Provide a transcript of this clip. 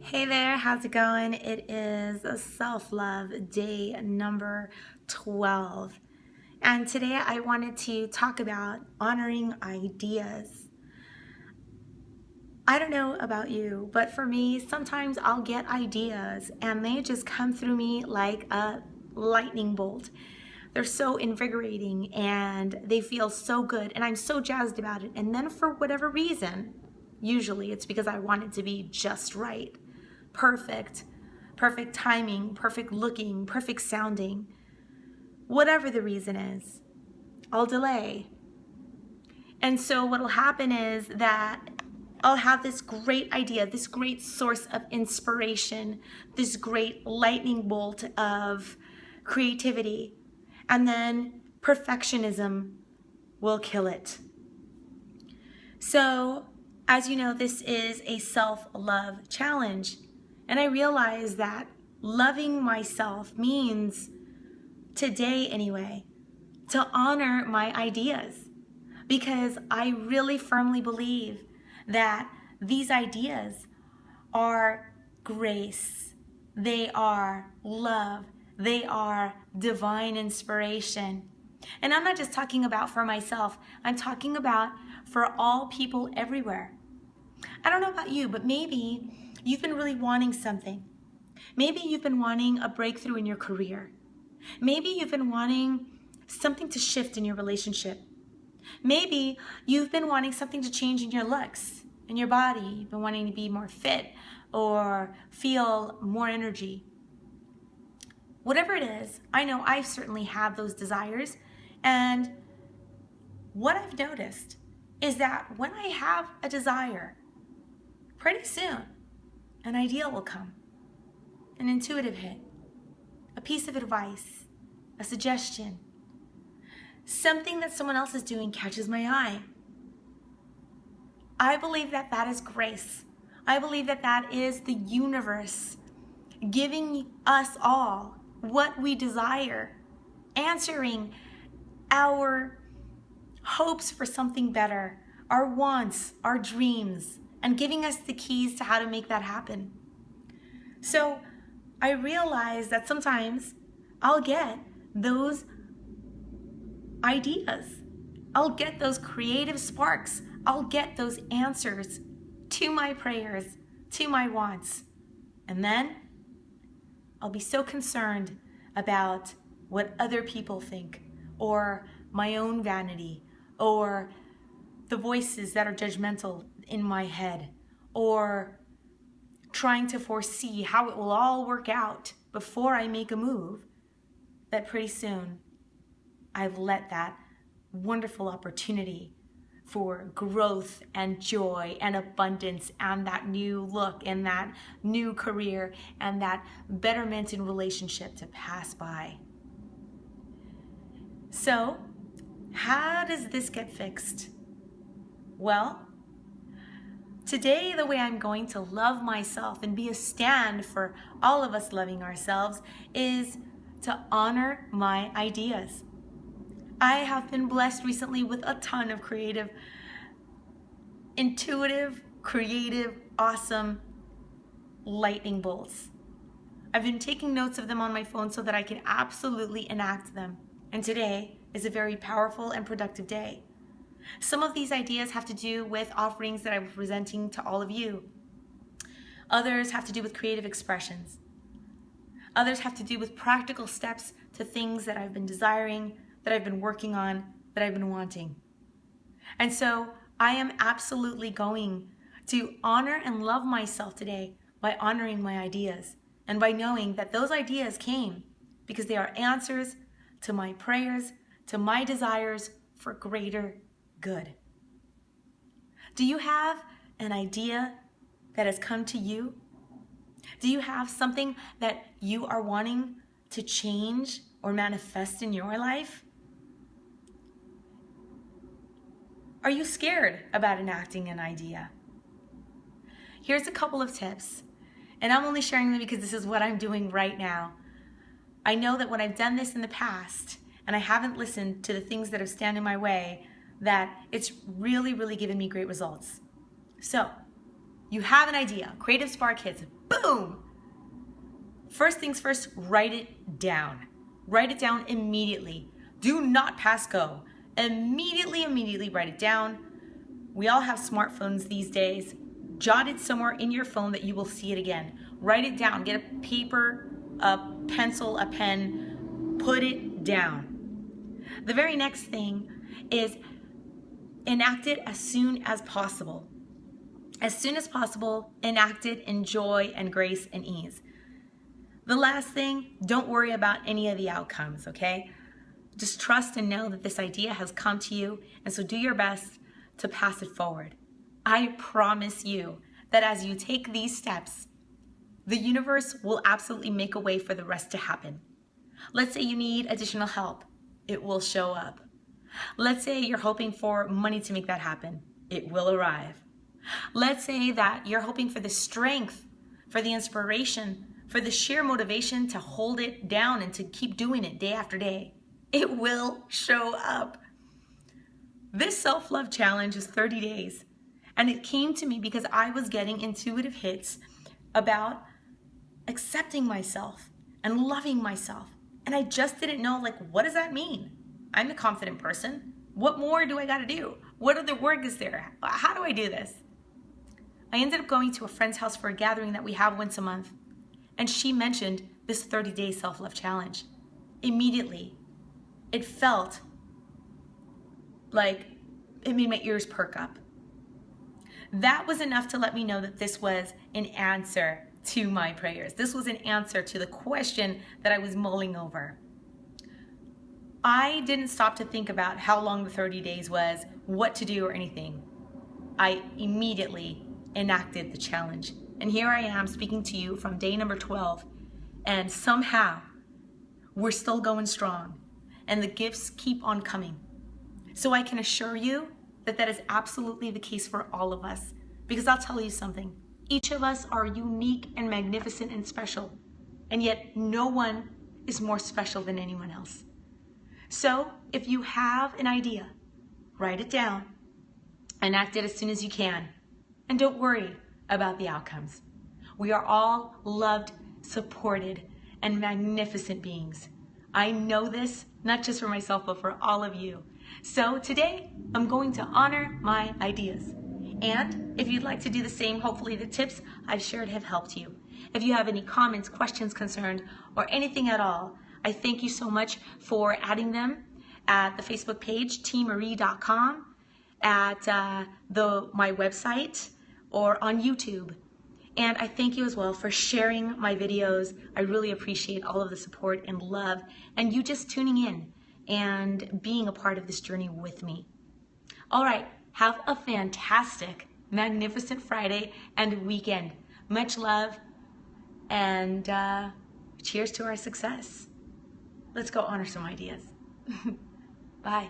Hey there, how's it going? It is a self-love day number 12. And today I wanted to talk about honoring ideas. I don't know about you, but for me, sometimes I'll get ideas and they just come through me like a lightning bolt. They're so invigorating and they feel so good and I'm so jazzed about it. And then for whatever reason, usually it's because I want it to be just right. Perfect, perfect timing, perfect looking, perfect sounding. Whatever the reason is, I'll delay. And so what'll happen is that I'll have this great idea, this great source of inspiration, this great lightning bolt of creativity, and then perfectionism will kill it. So, as you know, this is a self-love challenge. And I realize that loving myself means, today anyway, to honor my ideas. Because I really firmly believe that these ideas are grace, they are love, they are divine inspiration. And I'm not just talking about for myself, I'm talking about for all people everywhere. I don't know about you, but maybe you've been really wanting something. Maybe you've been wanting a breakthrough in your career. Maybe you've been wanting something to shift in your relationship. Maybe you've been wanting something to change in your looks, in your body. You've been wanting to be more fit or feel more energy. Whatever it is, I know I certainly have those desires. And what I've noticed is that when I have a desire, pretty soon, an idea will come, an intuitive hit, a piece of advice, a suggestion, something that someone else is doing catches my eye. I believe that that is grace. I believe that that is the universe giving us all what we desire, answering our hopes for something better, our wants, our dreams, and giving us the keys to how to make that happen. So I realize that sometimes I'll get those ideas. I'll get those creative sparks. I'll get those answers to my prayers, to my wants. And then I'll be so concerned about what other people think, or my own vanity, or the voices that are judgmental in my head, or trying to foresee how it will all work out before I make a move, that pretty soon I've let that wonderful opportunity for growth and joy and abundance and that new look and that new career and that betterment in relationship to pass by. So, how does this get fixed? Well, today, the way I'm going to love myself and be a stand for all of us loving ourselves is to honor my ideas. I have been blessed recently with a ton of creative, intuitive, creative, awesome lightning bolts. I've been taking notes of them on my phone so that I can absolutely enact them. And today is a very powerful and productive day. Some of these ideas have to do with offerings that I'm presenting to all of you. Others have to do with creative expressions. Others have to do with practical steps to things that I've been desiring, that I've been working on, that I've been wanting. And so I am absolutely going to honor and love myself today by honoring my ideas and by knowing that those ideas came because they are answers to my prayers, to my desires for greater good. Do you have an idea that has come to you? Do you have something that you are wanting to change or manifest in your life? Are you scared about enacting an idea? Here's a couple of tips, and I'm only sharing them because this is what I'm doing right now. I know that when I've done this in the past and I haven't listened to the things that have stand in my way, that it's really, really given me great results. So, You have an idea, creative spark hits, boom. First things first, write it down. Write it down immediately. Do not pass go. Immediately write it down. We all have smartphones these days. Jot it somewhere in your phone that you will see it again. Write it down. Get a paper, a pencil, a pen. Put it down. The very next thing is enact it as soon as possible. As soon as possible, enact it in joy and grace and ease. The last thing, don't worry about any of the outcomes, okay? Just trust and know that this idea has come to you, and so do your best to pass it forward. I promise you that as you take these steps, the universe will absolutely make a way for the rest to happen. Let's say you need additional help. It will show up. Let's say you're hoping for money to make that happen. It will arrive. Let's say that you're hoping for the strength, for the inspiration, for the sheer motivation to hold it down and to keep doing it day after day. It will show up. This self-love challenge is 30 days. And it came to me because I was getting intuitive hits about accepting myself and loving myself. And I just didn't know, like, what does that mean? I'm a confident person. What more do I got to do? What other work is there? How do I do this? I ended up going to a friend's house for a gathering that we have once a month. And she mentioned this 30-day self-love challenge. Immediately, it felt like it made my ears perk up. That was enough to let me know that this was an answer to my prayers. This was an answer to the question that I was mulling over. I didn't stop to think about how long the 30 days was, what to do or anything. I immediately enacted the challenge. And here I am speaking to you from day number 12, and somehow we're still going strong, and the gifts keep on coming. So I can assure you that that is absolutely the case for all of us, because I'll tell you something. Each of us are unique and magnificent and special, and yet no one is more special than anyone else. So if you have an idea, write it down, enact it as soon as you can, and don't worry about the outcomes. We are all loved, supported, and magnificent beings. I know this, not just for myself, but for all of you. So today, I'm going to honor my ideas. And if you'd like to do the same, hopefully the tips I've shared have helped you. If you have any comments, questions, concerns, or anything at all, I thank you so much for adding them at the Facebook page, teemaree.com, at my website, or on YouTube. And I thank you as well for sharing my videos. I really appreciate all of the support and love, and you just tuning in and being a part of this journey with me. All right, have a fantastic, magnificent Friday and weekend. Much love, and cheers to our success. Let's go honor some ideas. Bye.